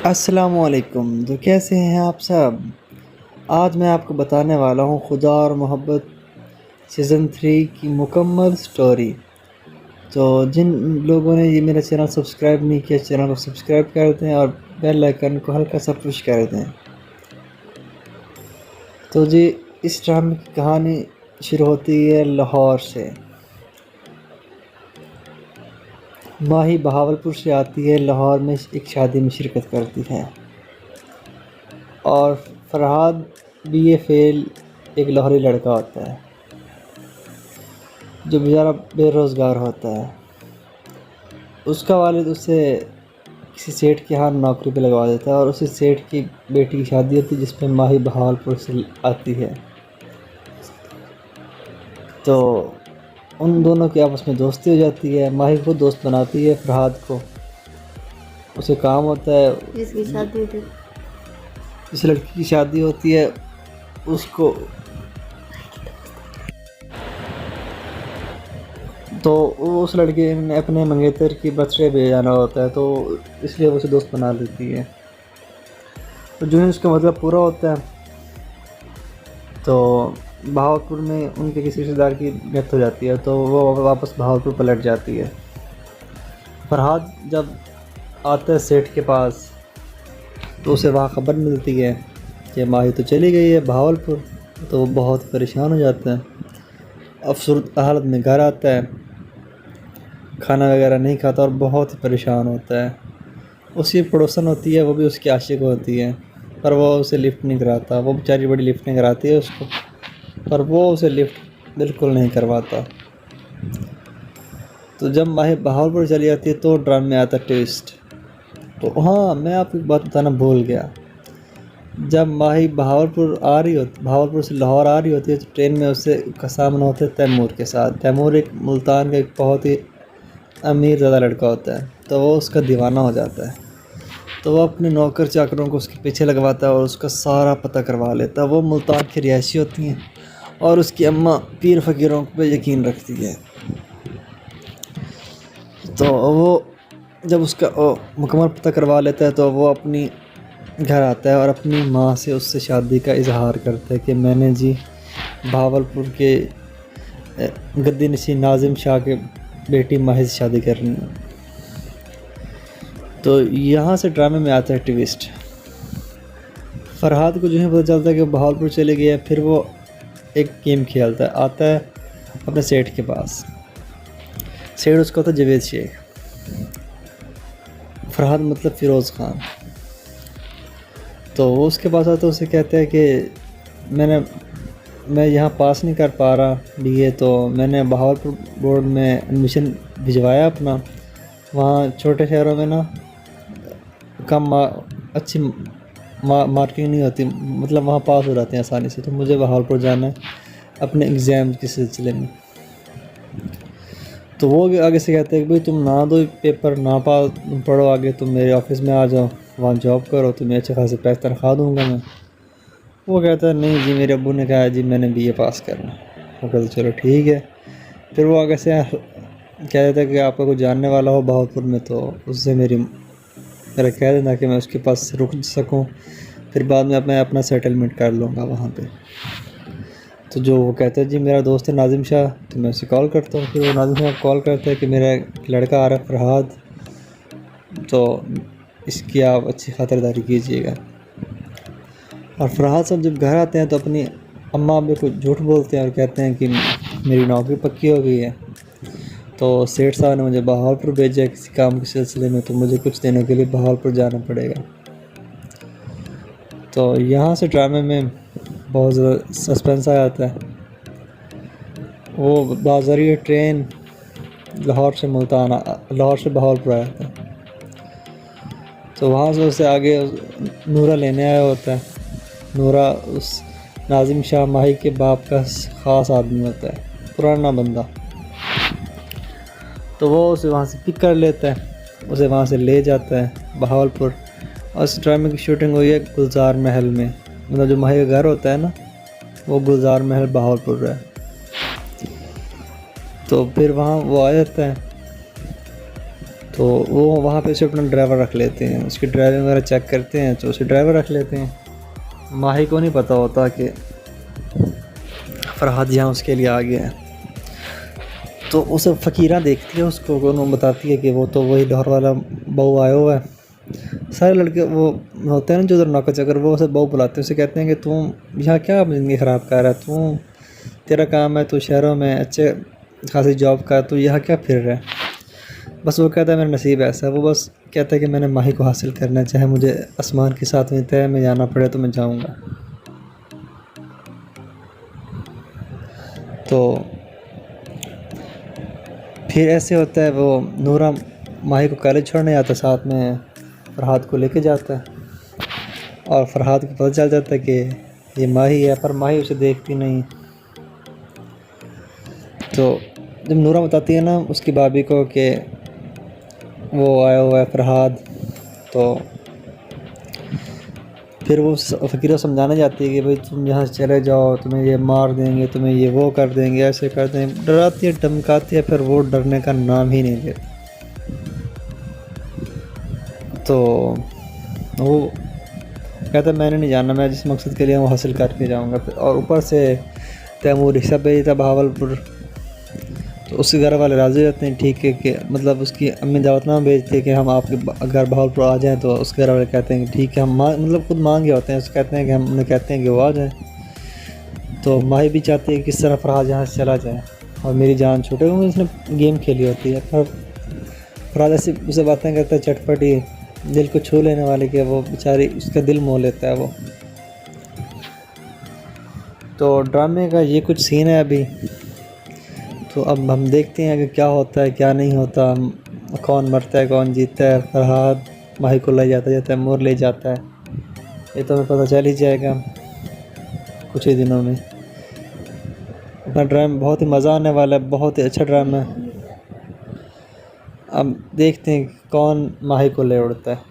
السلام علیکم، تو کیسے ہیں آپ سب؟ آج میں آپ کو بتانے والا ہوں خدا اور محبت سیزن 3 کی مکمل سٹوری۔ تو جن لوگوں نے یہ میرا چینل سبسکرائب نہیں کیا، چینل کو سبسکرائب کر دیں اور بیل آئیکن کو ہلکا سا پش کر دیں۔ تو جی، اس ڈرامے کی کہانی شروع ہوتی ہے لاہور سے۔ ماہی بہاولپور سے آتی ہے، لاہور میں ایک شادی میں شرکت کرتی ہے، اور فرحاد بی اے فیل ایک لاہوری لڑکا ہوتا ہے جو بیچارہ بے روزگار ہوتا ہے۔ اس کا والد اسے کسی سیٹھ کے ہاں نوکری پہ لگوا دیتا ہے، اور اسی سیٹھ کی بیٹی کی شادی ہوتی ہے جس پہ ماہی بہاولپور سے آتی ہے۔ تو ان دونوں کی آپس میں دوستی ہو جاتی ہے۔ ماہی کو دوست بناتی ہے فرحاد کو، اسے کام ہوتا ہے جس کی شادی ہوتی جس لڑکی کی شادی ہوتی ہے اس کو، تو اس لڑکے نے اپنے منگیتر کی برتھ ڈے پہ جانا ہوتا ہے، تو اس لیے وہ اسے دوست بنا لیتی ہے۔ تو جو ہے اس کا مطلب پورا ہوتا ہے، تو بہاولپور میں ان کے کسی رشتہ دار کی ڈیتھ ہو جاتی ہے، تو وہ واپس بہاولپور پلٹ جاتی ہے۔ فرحاد جب آتا ہے سیٹھ کے پاس تو اسے وہاں خبر ملتی ہے کہ ماہی تو چلی گئی ہے بہاولپور، تو وہ بہت پریشان ہو جاتا ہے، افسردہ حالت میں گھر آتا ہے، کھانا وغیرہ نہیں کھاتا اور بہت ہی پریشان ہوتا ہے۔ اس کی پڑوسن ہوتی ہے، وہ بھی اس کی عاشق ہوتی ہے، پر وہ اسے لفٹ نہیں کراتا، وہ بیچاری بڑی لفٹ نہیں کراتی ہے اس کو، پر وہ اسے لفٹ بالکل نہیں کرواتا۔ تو جب ماہی بہاولپور چلی جاتی ہے تو ڈرامے میں آتا ٹویسٹ۔ تو ہاں، میں آپ کو ایک بات بتانا بھول گیا، جب ماہی بہاولپور سے لاہور آ رہی ہوتی ہے تو ٹرین میں اسے کا سامنا ہوتا ہے تیمور کے ساتھ۔ تیمور ایک ملتان کا ایک بہت ہی امیر زیادہ لڑکا ہوتا ہے، تو وہ اس کا دیوانہ ہو جاتا ہے، تو وہ اپنے نوکر چاکروں کو اس کے پیچھے لگواتا ہے اور اس کا سارا پتہ کروا لیتا ہے۔ وہ ملتان کی رہائشی ہوتی ہیں اور اس کی اماں پیر فقیروں پہ یقین رکھتی ہے، تو وہ جب اس کا مکمل پتہ کروا لیتا ہے تو وہ اپنی گھر آتا ہے اور اپنی ماں سے اس سے شادی کا اظہار کرتا ہے کہ میں نے جی بہاولپور کے گدی نشین ناظم شاہ کے بیٹی ماہی سے شادی کرنی ہے۔ تو یہاں سے ڈرامے میں آتا ہے ٹویسٹ۔ فرحاد کو جو ہے پتہ چلتا ہے کہ وہ بہاولپور چلے گیا، پھر وہ ایک گیم کھیلتا ہے، آتا ہے اپنے سیٹھ کے پاس۔ سیٹھ اس کا ہوتا ہے جاوید شیخ، فرحاد مطلب فیروز خان۔ تو وہ اس کے پاس آتا ہے، اسے کہتا ہے کہ میں یہاں پاس نہیں کر پا رہا بی اے، تو میں نے بہاولپور بورڈ میں ایڈمیشن بھجوایا اپنا، وہاں چھوٹے شہروں میں نا کم اچھی مارکنگ نہیں ہوتی، مطلب وہاں پاس ہو جاتے ہیں آسانی سے، تو مجھے بہاولپور جانا ہے اپنے ایگزام کے سلسلے میں۔ تو وہ آگے سے کہتے ہیں کہ بھئی تم نہ دو پیپر، نہ پڑھو آگے، تم میرے آفس میں آ جاؤ، وہاں جاب کرو، تمہیں اچھے خاصے پیسے تنخواہ دوں گا میں۔ وہ کہتا ہے نہیں جی، میرے ابو نے کہا جی میں نے بی اے پاس کرنا۔ وہ کہتا ہے چلو ٹھیک ہے۔ پھر وہ آگے سے کہہ دیتا ہے کہ آپ کا کوئی جاننے والا ہو بہاولپور میں تو اس سے میرا کہہ دینا کہ میں اس کے پاس رک سکوں، پھر بعد میں اپنا سیٹلمنٹ کر لوں گا وہاں پہ۔ تو جو وہ کہتا ہے جی میرا دوست ہے ناظم شاہ، تو میں اسے کال کرتا ہوں۔ پھر وہ ناظم شاہ کال کرتا ہے کہ میرا ایک لڑکا آ رہا ہے فرحاد، تو اس کی آپ اچھی خاطرداری کیجیے گا۔ اور فرحاد صاحب جب گھر آتے ہیں تو اپنی اماں ابو کو جھوٹ بولتے ہیں اور کہتے ہیں کہ میری نوکری پکی ہو گئی ہے، تو سیٹھ صاحب نے مجھے بہاولپور بھیجا ہے کسی کام کے سلسلے میں، تو مجھے کچھ دنوں کے لیے بہاولپور جانا پڑے گا۔ تو یہاں سے ڈرامے میں بہت زیادہ سسپینس آ جاتا ہے۔ وہ بذریعہ ٹرین لاہور سے بہاولپور آیا تھا، تو وہاں سے اسے آگے نورہ لینے آیا ہوتا ہے۔ نورہ اس ناظم شاہ ماہی کے باپ کا خاص آدمی ہوتا ہے، پرانا بندہ، تو وہ اسے وہاں سے پک کر لیتا ہے، اسے وہاں سے لے جاتا ہے بہاولپور۔ اور اس ڈرامے کی شوٹنگ ہوئی ہے گلزار محل میں، مطلب جو ماہی کا گھر ہوتا ہے نا، وہ گلزار محل بہاولپور ہے۔ تو پھر وہاں وہ آ جاتا ہے، تو وہ وہاں پہ اسے اپنا ڈرائیور رکھ لیتے ہیں، اس کی ڈرائیونگ وغیرہ چیک کرتے ہیں تو اسے ڈرائیور رکھ لیتے ہیں۔ ماہی کو نہیں پتہ ہوتا کہ فرحاد یہاں اس کے لیے آ گیا ہے۔ تو اسے فقیرہ دیکھتی ہے، اس کو انہوں بتاتی ہے کہ وہ تو وہی لاہور والا بہو آیا ہوا ہے۔ سارے لڑکے وہ ہوتے ہیں نا جو ادھر نوکر چکر، وہ اسے بہو بلاتے ہیں، اسے کہتے ہیں کہ تم یہاں کیا زندگی خراب کر رہا ہے، تیرا کام ہے تو شہروں میں اچھے خاصی جاب کا، تو یہاں کیا پھر رہا ہے۔ بس وہ کہتا ہے میرا نصیب ایسا ہے، وہ بس کہتا ہے کہ میں نے ماہی کو حاصل کرنا ہے، چاہے مجھے آسمان کے ساتھ میں طے میں جانا پڑے تو میں جاؤں گا۔ تو پھر ایسے ہوتا ہے، وہ نورہ ماہی کو کالج چھوڑنے آتا ہے، ساتھ میں فرحاد کو لے کے جاتا ہے، اور فرحاد کو پتہ چل جاتا ہے کہ یہ ماہی ہے، پر ماہی اسے دیکھتی نہیں۔ تو جب نورہ بتاتی ہے نا اس کی بھابھی کو کہ وہ آیا ہوا ہے فرحاد، تو پھر وہ فقیرہ سمجھانے جاتی ہے کہ بھئی تم یہاں سے چلے جاؤ، تمہیں یہ مار دیں گے، تمہیں یہ وہ کر دیں گے، ایسے کر دیں گے، ڈراتی ہے دھمکاتی ہے، پھر وہ ڈرنے کا نام ہی نہیں لیتے۔ تو وہ کہتا ہے میں نے نہیں جانا، میں جس مقصد کے لیے وہ حاصل کر کے جاؤں گا۔ اور اوپر سے تیمور رکشہ بھیجتا بہاولپور، تو اس کے گھر والے راضی ہوتے ہیں، ٹھیک ہے، کہ مطلب اس کی امی دعوت نامہ بھیجتی ہے کہ ہم آپ کے گھر بہاولپور آ جائیں، تو اس کے گھر والے کہتے ہیں کہ ٹھیک ہے، ہم مطلب خود مانگے ہوتے ہیں، اس کہتے ہیں کہ ہم انہیں کہتے ہیں کہ وہ آ جائیں۔ تو ماہی بھی چاہتی ہے کہ کس طرح فرحاد یہاں سے چلا جائے اور میری جان چھوٹے، کیونکہ اس نے گیم کھیلی ہوتی ہے۔ پر فرحاد ایسی اسے باتیں کرتا ہے چٹ پٹی، دل کو چھو لینے والے، کہ وہ بیچاری اس کا دل مو لیتا ہے وہ۔ تو ڈرامے کا یہ کچھ سین ہے ابھی، تو اب ہم دیکھتے ہیں کہ کیا ہوتا ہے کیا نہیں ہوتا، کون مرتا ہے کون جیتتا ہے۔ فرحاد ماہی کو لے جاتا ہے، تیمور لے جاتا ہے، یہ تو ہمیں پتہ چل ہی جائے گا کچھ ہی دنوں میں۔ اپنا ڈرامہ بہت ہی مزہ آنے والا ہے، بہت ہی اچھا ڈرامہ ہے۔ اب دیکھتے ہیں کون ماہی کو لے اڑتا ہے۔